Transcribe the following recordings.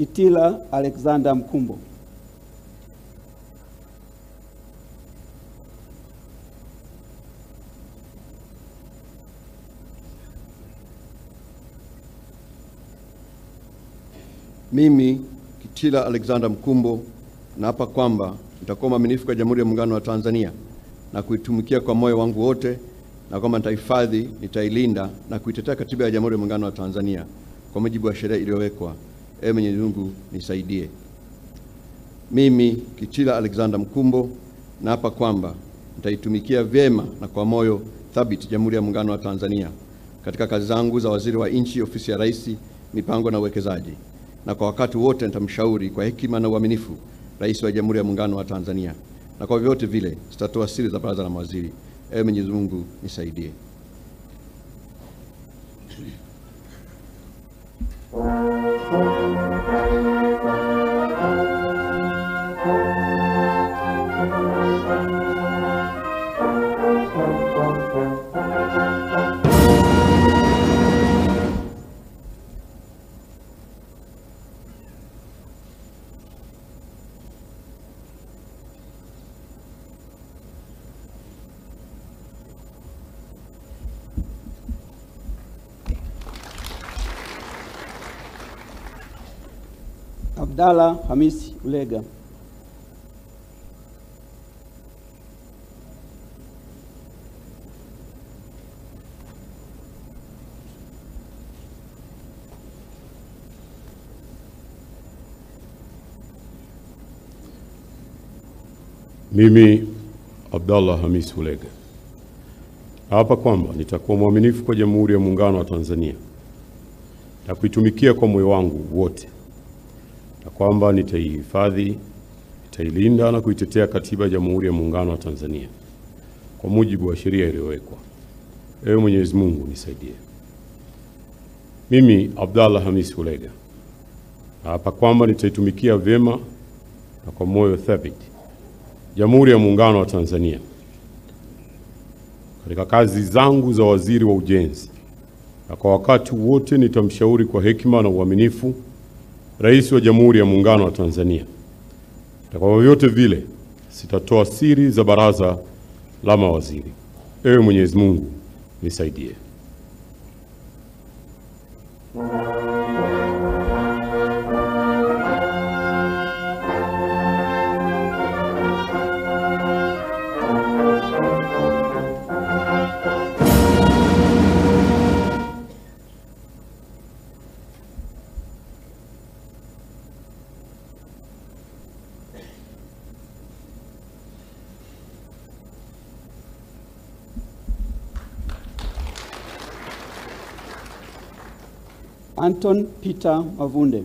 Kitila Alexander Mkumbo. Mimi Kitila Alexander Mkumbo naapa kwamba nitakuwa mwaminifu kwa Jamhuri ya Muungano wa Tanzania na kuitumikia kwa moyo wangu wote, na kwamba nitahifadhi, nitailinda na kuitetea Katiba ya Jamhuri ya Muungano wa Tanzania kwa mujibu wa sheria iliyowekwa. Ee Mwenyezi Mungu nisaidie. Mimi Kitila Alexander Mkumbo naapa kwamba nitaitumikia vyema na kwa moyo thabiti Jamhuri ya Muungano wa Tanzania katika kazi zangu za Waziri wa Nchi, Ofisi ya Rais, Mipango na Uwekezaji, na kwa wakati wote nitamshauri kwa hekima na uaminifu Rais wa Jamhuri ya Muungano wa Tanzania, na kwa vyovyote vile sitatoa siri za baraza la mawaziri. Ee Mwenyezi Mungu nisaidie. Abdalla Hamis Ulega. Mimi Abdalla Hamis Ulega hapa kwamba nitakuwa mwaminifu kwa Jamhuri ya Muungano wa Tanzania na kuitumikia kwa moyo wangu wote, na kwamba nitaihifadhi, nitailinda na kuitetea Katiba ya Jamhuri ya Muungano wa Tanzania kwa mujibu wa sheria iliyowekwa. Ewe Mwenyezi Mungu nisaidie. Mimi Abdalla Hamis Ulega hapa kwamba nitaitumikia vyema na kwa moyo thabiti Jamhuri ya Muungano wa Tanzania katika kazi zangu za Waziri wa Ujenzi, na kwa wakati wote nitamshauri kwa hekima na uaminifu Rais wa Jamhuri ya Muungano wa Tanzania, na kwa vyovyote vile sitatoa siri za baraza la mawaziri. Ewe Mwenyezi Mungu nisaidie. Anton Peter Mavunde.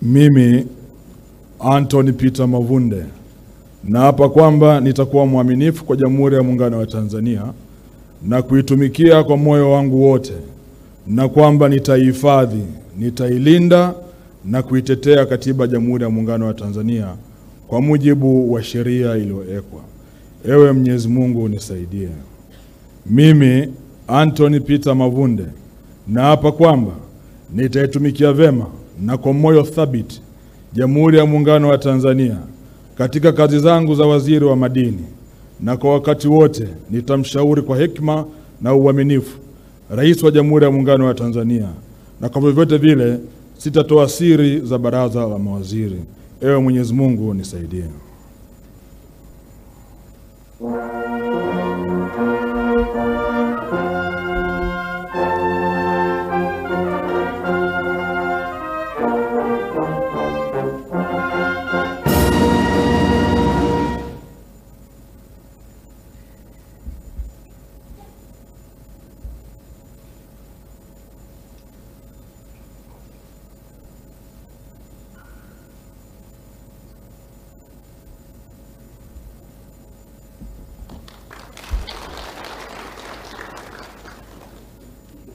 Mimi Anton Peter Mavunde naapa kwamba nitakuwa mwaminifu kwa Jamhuri ya Muungano wa Tanzania na kuitumikia kwa moyo wangu wote, na kwamba nitaihifadhi, nitailinda na kuitetea Katiba ya Jamhuri ya Muungano wa Tanzania kwa mujibu wa sheria iliyowekwa. Ewe Mwenyezi Mungu nisaidie. Mimi Anthony Peter Mavunde naapa kwamba nitaitumikia vema na kwa moyo thabiti Jamhuri ya Muungano wa Tanzania katika kazi zangu za Waziri wa Madini, na kwa wakati wote nitamshauri kwa hekima na uaminifu Rais wa Jamhuri ya Muungano wa Tanzania, na kwa vyovyote vile sitatoa siri za baraza la mawaziri. Ewe Mwenyezi Mungu nisaidie.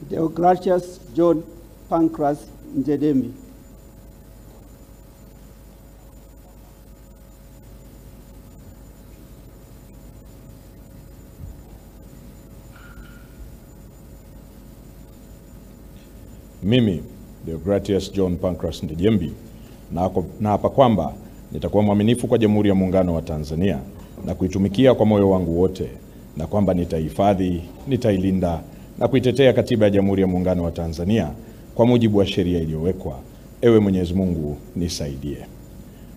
Deogratius John Pancras Njedemi. Mimi Deogratius John Pancras Ndejembi naapa kwamba nitakuwa mwaminifu kwa Jamhuri ya Muungano wa Tanzania na kuitumikia kwa moyo wangu wote, na kwamba nitahifadhi, nitailinda na kuitetea Katiba ya Jamhuri ya Muungano wa Tanzania kwa mujibu wa sheria iliyowekwa. Ewe Mwenyezi Mungu nisaidie.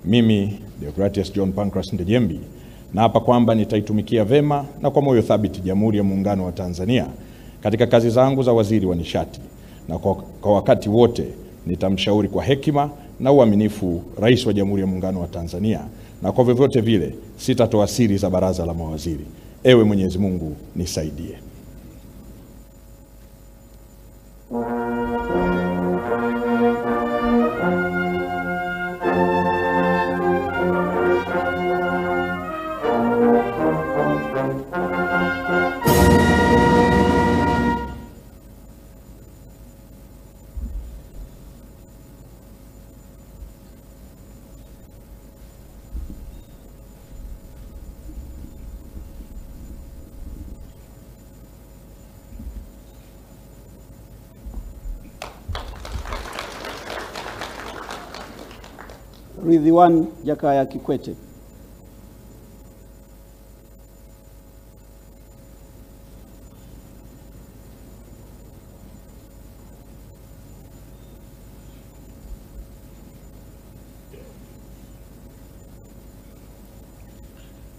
Mimi Deogratius John Pancras Ndejembi naapa kwamba nitaitumikia vema na kwa moyo thabiti Jamhuri ya Muungano wa Tanzania katika kazi zangu za waziri wa nishati, na kwa wakati wote nitamshauri kwa hekima na uaminifu Rais wa Jamhuri ya Muungano wa Tanzania, na kwa vyovyote vile sitatoa siri za baraza la mawaziri. Ewe Mwenyezi Mungu nisaidie. Ridhiwani Jakaya Kikwete.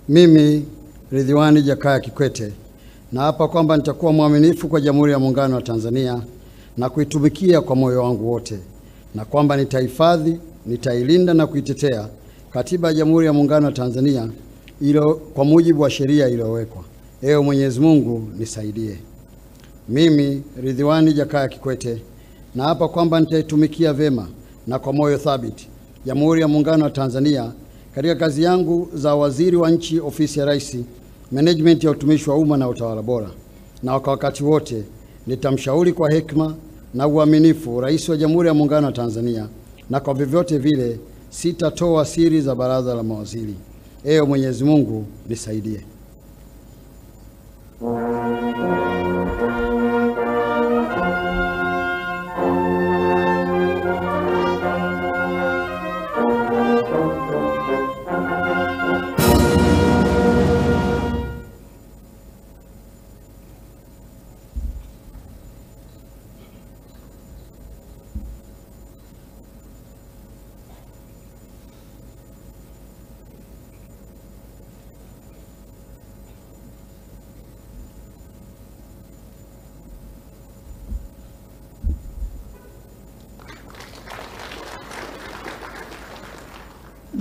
Mimi Ridhiwani Jakaya Kikwete naapa kwamba nitakuwa mwaminifu kwa Jamhuri ya Muungano wa Tanzania na kuitumikia kwa moyo wangu wote, na kwamba nitahifadhi, nitailinda na kuitetea Katiba ya Jamhuri ya Muungano wa Tanzania kwa mujibu wa sheria iliyowekwa. Ewe Mwenyezi Mungu nisaidie. Mimi Ridhiwani Jakaya Kikwete naapa kwamba nitaitumikia vema na kwa moyo thabiti Jamhuri ya Muungano wa Tanzania katika kazi yangu za waziri wa nchi, ofisi ya Rais, management ya utumishi wa umma na utawala bora, na kwa wakati wote nitamshauri kwa hekima na uaminifu Rais wa Jamhuri ya Muungano wa Tanzania, na kwa vyovyote vile sitatoa siri za baraza la mawaziri. Ewe Mwenyezi Mungu nisaidie.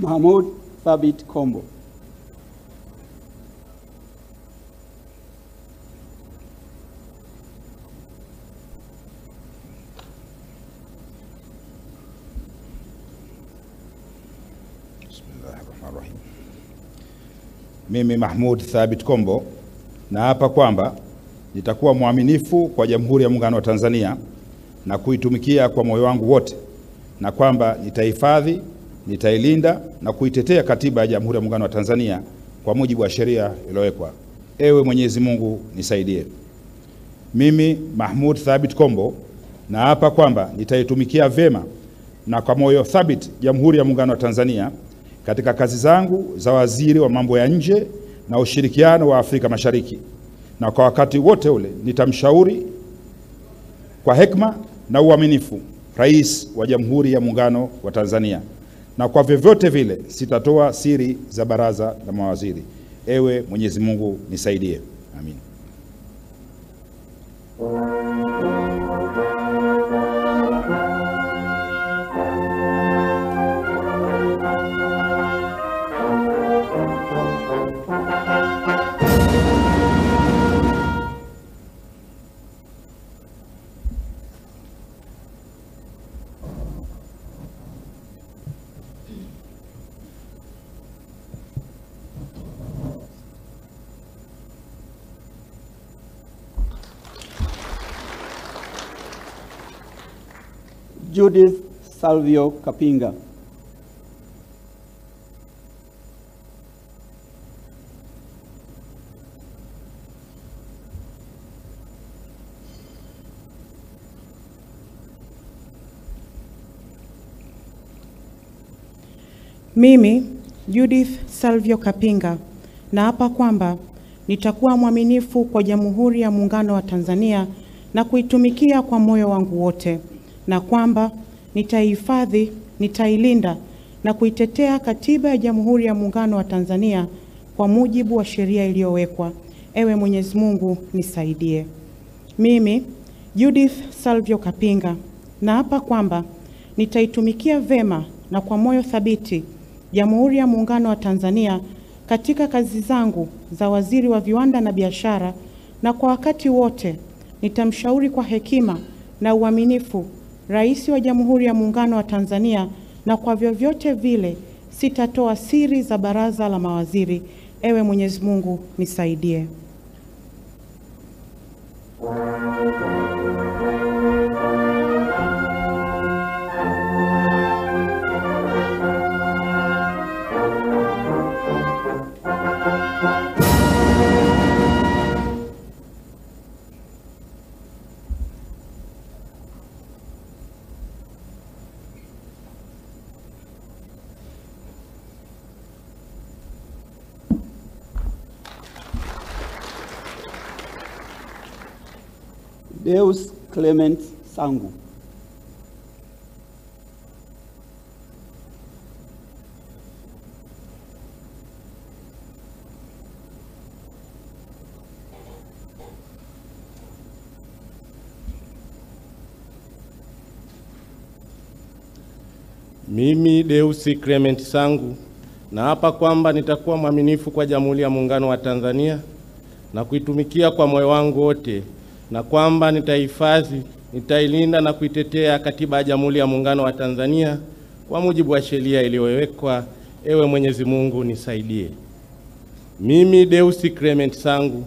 Mahmoud Thabit Kombo. Bismillahirrahmanirrahim. Mimi Mahmoud Thabit Kombo naapa kwamba nitakuwa mwaminifu kwa Jamhuri ya Muungano wa Tanzania na kuitumikia kwa moyo wangu wote, na kwamba nitahifadhi, nitailinda na kuitetea Katiba ya Jamhuri ya Muungano wa Tanzania kwa mujibu wa sheria iliyowekwa. Ewe Mwenyezi Mungu nisaidie. Mimi Mahmoud Thabit Kombo naapa kwamba nitaitumikia vema na kwa moyo thabiti Jamhuri ya Muungano wa Tanzania katika kazi zangu za waziri wa mambo ya nje na ushirikiano wa Afrika Mashariki, na kwa wakati wote ule nitamshauri kwa hekima na uaminifu Rais wa Jamhuri ya Muungano wa Tanzania, na kwa vyovyote vile sitatoa siri za baraza la mawaziri. Ewe Mwenyezi Mungu nisaidie. Amin. Judith Salvio Kapinga. Mimi Judith Salvio Kapinga naapa kwamba nitakuwa mwaminifu kwa Jamhuri ya Muungano wa Tanzania na kuitumikia kwa moyo wangu wote, na kwamba nitaihifadhi, nitailinda na kuitetea Katiba ya Jamhuri ya Muungano wa Tanzania kwa mujibu wa sheria iliyowekwa. Ewe Mwenyezi Mungu nisaidie. Mimi Judith Salvio Kapinga naapa kwamba nitaitumikia vema na kwa moyo thabiti Jamhuri ya Muungano wa Tanzania katika kazi zangu za waziri wa viwanda na biashara, na kwa wakati wote nitamshauri kwa hekima na uaminifu Rais wa Jamhuri ya Muungano wa Tanzania, na kwa vyovyote vile sitatoa siri za baraza la mawaziri. Ewe Mwenyezi Mungu nisaidie. Deus Clement Sangu. Mimi Deus Clement Sangu naapa kwamba nitakuwa mwaminifu kwa Jamhuri ya Muungano wa Tanzania na kuitumikia kwa moyo wangu wote, na kwamba nitahifadhi, nitailinda na kuitetea Katiba ya Jamhuri ya Muungano wa Tanzania kwa mujibu wa sheria iliyowekwa. Ewe Mwenyezi Mungu nisaidie. Mimi Deus Clement Sangu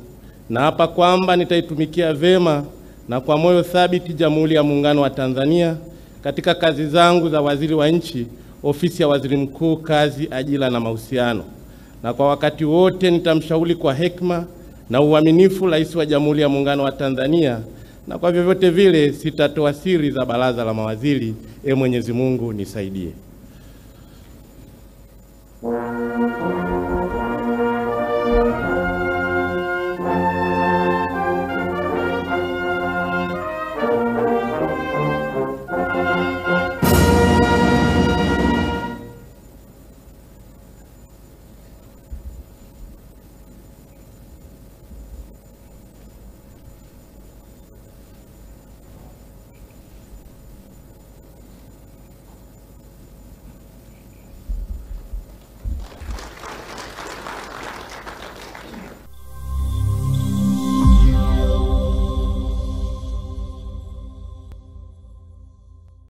naapa kwamba nitaitumikia vema na kwa moyo thabiti Jamhuri ya Muungano wa Tanzania katika kazi zangu za waziri wa nchi, ofisi ya Waziri Mkuu, kazi, ajira na mahusiano, na kwa wakati wote nitamshauri kwa hekima na uaminifu Rais wa Jamhuri ya Muungano wa Tanzania, na kwa vyovyote vile sitatoa siri za baraza la mawaziri. Mwenyezi Mungu nisaidie.